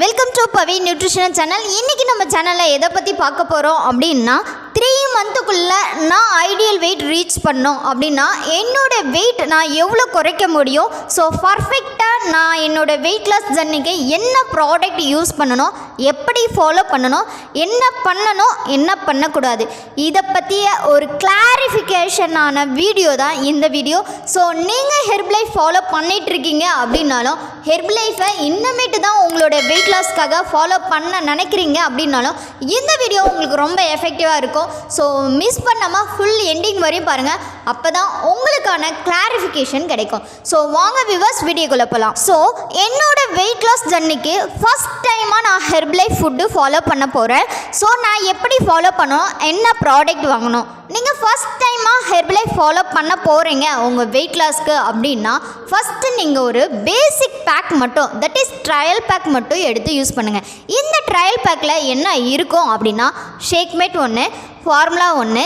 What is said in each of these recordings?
Welcome to Pavi nutritional channel. இன்றைக்கி நம்ம சேனலில் எதை பற்றி பார்க்க போகிறோம் அப்படின்னா 3 மந்த்துக்குள்ளே நான் ஐடியல் வெயிட் ரீச் பண்ணோம் அப்படின்னா என்னோடய வெயிட் நான் எவ்வளோ குறைக்க முடியும். ஸோ பர்ஃபெக்டாக நான் என்னோடய வெயிட் லாஸ் ஜர்னிக்கு என்ன ப்ராடக்ட் யூஸ் பண்ணணும், எப்படி ஃபாலோ பண்ணணும், என்ன பண்ணணும், என்ன பண்ணக்கூடாது, இதை பற்றிய ஒரு கிளாரிஃபிகேஷனான வீடியோ தான் இந்த வீடியோ. ஸோ நீங்கள் ஹெர்ப்லைஃப் ஃபாலோ பண்ணிகிட்ருக்கீங்க அப்படின்னாலும் ஹெர்ப்லைஃபை இன்னமேட்டு தான் உங்களோட வெயிட் லாஸ்க்காக ஃபாலோ பண்ண நினைக்கிறீங்க அப்படின்னாலும் இந்த வீடியோ உங்களுக்கு ரொம்ப எஃபெக்டிவாக இருக்கும். ஸோ மிஸ் பண்ணாமல் ஃபுல் எண்டிங் வரையும் பாருங்கள், அப்போ தான் உங்களுக்கான கிளாரிஃபிகேஷன் கிடைக்கும். ஸோ வாங்க வியூவர்ஸ் வீடியோக்குள்ளே போகலாம். ஸோ என்னோட வெயிட் லாஸ் ஜர்னிக்கு ஃபஸ்ட் டைமாக நான் ஹெர்ப்லைஃப் ஃபுட்டு ஃபாலோ பண்ண போகிறேன். ஸோ நான் எப்படி ஃபாலோ பண்ணணும், என்ன ப்ராடக்ட் வாங்கணும், நீங்கள் ஃபஸ்ட் டைமாக ஹெர்ப்லைஃப் ஃபாலோ பண்ண போகிறீங்க உங்கள் வெயிட் லாஸ்க்கு அப்படின்னா ஃபஸ்ட்டு நீங்கள் ஒரு பேசிக் பேக் மட்டும், தட் இஸ் ட்ரையல் பேக் மட்டும் எடுத்து யூஸ் பண்ணுங்கள். இந்த ட்ரையல் பேக்கில் என்ன இருக்கும் அப்படின்னா ஷேக்மேட் ஒன்று, ஃபார்முலா ஒன்று,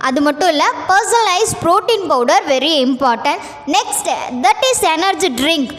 அது மட்டும் இல்லை personalise protein powder very important, next that is energy drink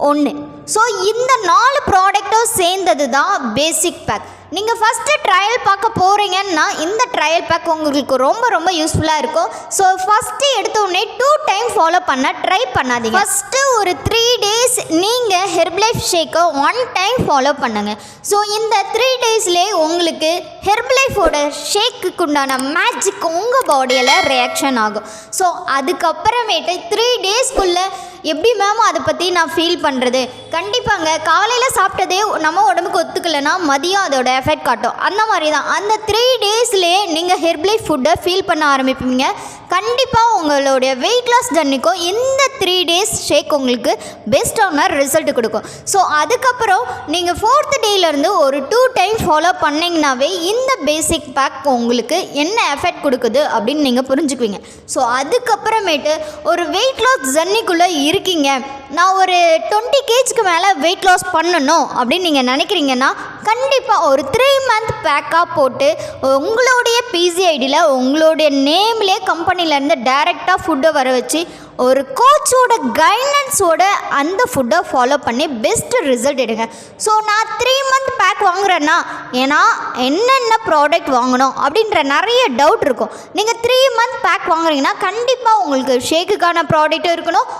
ஒன்று. ஸோ இந்த 4 ப்ராடக்ட்டும் சேர்ந்தது தான் பேசிக் பேக். நீங்கள் ஃபஸ்ட்டு ட்ரையல் பார்க்க போகிறீங்கன்னா இந்த ட்ரையல் பேக் உங்களுக்கு ரொம்ப யூஸ்ஃபுல்லாக இருக்கும். ஸோ ஃபஸ்ட்டு எடுத்தோடனே 2 டைம் ஃபாலோ பண்ண ட்ரை பண்ணாதீங்க. ஃபஸ்ட்டு ஒரு 3 டேஸ் நீங்கள் ஹெர்ப்லைஃப் ஷேக்கை 1 டைம் ஃபாலோ பண்ணுங்கள். ஸோ இந்த 3 டேஸ்லேயே உங்களுக்கு ஹெர்ப்லைஃபோட ஷேக்குக்கு உண்டான மேஜிக் உங்கள் பாடியில் ரியாக்ஷன் ஆகும். ஸோ அதுக்கப்புறமேட்டு 3 டேஸ்க்குள்ளே எப்படி மேம் அதை பற்றி நான் ஃபீல் பண்ணுறது, கண்டிப்பாங்க காலையில் சாப்பிட்டதே நம்ம உடம்புக்கு ஒத்துக்கலைன்னா மதியம் அதோட எஃபெக்ட் காட்டும். அந்த மாதிரி தான் அந்த 3 டேஸ்லேயே நீங்கள் ஹெர்ப்லைஃப் ஃபுட்டை ஃபீல் பண்ண ஆரம்பிப்பீங்க. கண்டிப்பாக உங்களுடைய வெயிட் லாஸ் ஜர்னிக்கும் இந்த 3 டேஸ் ஷேக் உங்களுக்கு பெஸ்ட்டான ரிசல்ட் கொடுக்கும். ஸோ அதுக்கப்புறம் நீங்கள் 4th டேலேருந்து ஒரு 2 டைம் ஃபாலோ பண்ணிங்கனாவே இந்த பேசிக் பேக் உங்களுக்கு என்ன எஃபெக்ட் கொடுக்குது அப்படின்னு நீங்கள் புரிஞ்சுக்குவீங்க. ஸோ அதுக்கப்புறமேட்டு ஒரு வெயிட் லாஸ் ஜர்னிக்குள்ளே இருக்கீங்க, நான் ஒரு 20 kgக்கு மேலே வெயிட் லாஸ் பண்ணணும் அப்படின்னு நீங்கள் நினைக்கிறீங்கன்னா கண்டிப்பாக ஒரு 3 மந்த் பேக்காக போட்டு உங்களுடைய பிசிஐடியில் உங்களுடைய நேம்லேயே கம்பெனிலேருந்து டைரெக்டாக ஃபுட்டை வர வச்சு ஒரு கோச்சோட கைடன்ஸோட அந்த ஃபுட்டை ஃபாலோ பண்ணி பெஸ்ட்டு ரிசல்ட் எடுங்க. ஸோ நான் 3 மந்த் பேக் வாங்குறேன்னா ஏன்னா என்னென்ன ப்ராடக்ட் வாங்கணும் அப்படின்ற நிறைய டவுட் இருக்கும். நீங்கள் 3 மந்த் பேக் வாங்குறீங்கன்னா கண்டிப்பாக உங்களுக்கு ஷேக்குக்கான ப்ராடக்ட்டும் இருக்கணும்,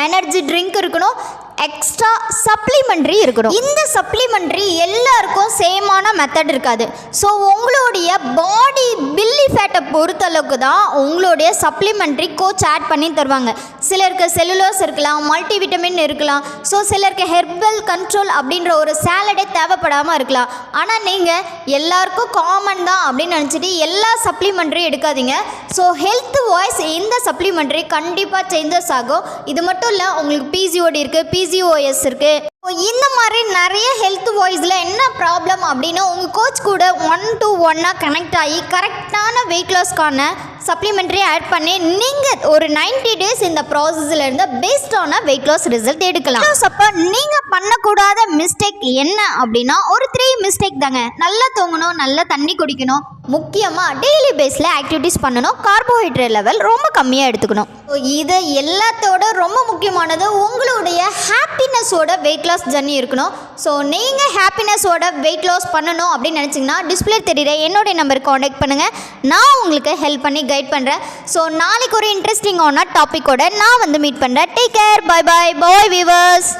எனர்ஜி ட்ரிங்க் இருக்கணும், எக்ஸ்ட்ரா சப்ளிமெண்ட்ரி இருக்கணும். இந்த சப்ளிமெண்ட்ரி எல்லாருக்கும் சேமான மெத்தட் இருக்காது. ஸோ உங்களுடைய பாடி பில்லி ஃபேட்டை பொறுத்தளவுக்கு தான் உங்களுடைய சப்ளிமெண்ட்ரி கோச் ஆட் பண்ணி தருவாங்க. சிலருக்கு செல்லுலோஸ் இருக்கலாம், மல்டிவிட்டமின் இருக்கலாம், ஸோ சிலருக்கு ஹெர்பல் கண்ட்ரோல் அப்படின்ற ஒரு சேலடே தேவைப்படாமல் இருக்கலாம். ஆனால் நீங்கள் எல்லாருக்கும் காமன் தான் அப்படின்னு நினச்சிட்டு எல்லா சப்ளிமெண்ட்ரியும் எடுக்காதீங்க. ஸோ ஹெல்த் வாய்ஸ் இந்த சப்ளிமெண்ட்ரி கண்டிப்பாக சேஞ்சஸ் ஆகும். இது மட்டும் இல்லை, உங்களுக்கு பிசிஓடி இருக்குது, PCOS இருக்குது. இந்த மாதிரி நிறைய ஹெல்த் வாய்ஸில் என்ன ப்ராப்ளம் அப்படின்னா உங்கள் கோச் கூட 1-to-1 கனெக்ட் ஆகி கரெக்டான வெயிட் லாஸ்க்கான சப்ளிமெண்ட்ரி ஆட் பண்ணி நீங்கள் ஒரு 90 டேஸ் இந்த ப்ராசஸில் இருந்து பெஸ்ட்டான வெயிட் லாஸ் ரிசல்ட் எடுக்கலாம். அப்போ நீங்கள் பண்ணக்கூடாத மிஸ்டேக் என்ன அப்படின்னா ஒரு 3 மிஸ்டேக் தாங்க. நல்லா தூங்கணும், நல்லா தண்ணி குடிக்கணும், முக்கியமாக டெய்லி பேஸில் ஆக்டிவிட்டீஸ் பண்ணணும், கார்போஹைட்ரேட் லெவல் ரொம்ப கம்மியாக எடுத்துக்கணும். ஸோ இது எல்லாத்தோட ரொம்ப முக்கியமானது உங்களுடைய ஹாப்பினஸோட வெயிட் லாஸ் ஜர்னி இருக்கணும். ஸோ நீங்கள் ஹாப்பினஸோட வெயிட் லாஸ் பண்ணணும் அப்படின்னு நினச்சிங்கன்னா டிஸ்பிளே தெரியுற என்னுடைய நம்பருக்கு காண்டாக்ட் பண்ணுங்கள், நான் உங்களுக்கு ஹெல்ப் பண்ணி கைட் பண்ணுறேன். ஸோ நாளைக்கு ஒரு இன்ட்ரெஸ்டிங்கான டாப்பிக்கோட நான் வந்து மீட் பண்ணுறேன். Take care, bye bye, bye viewers.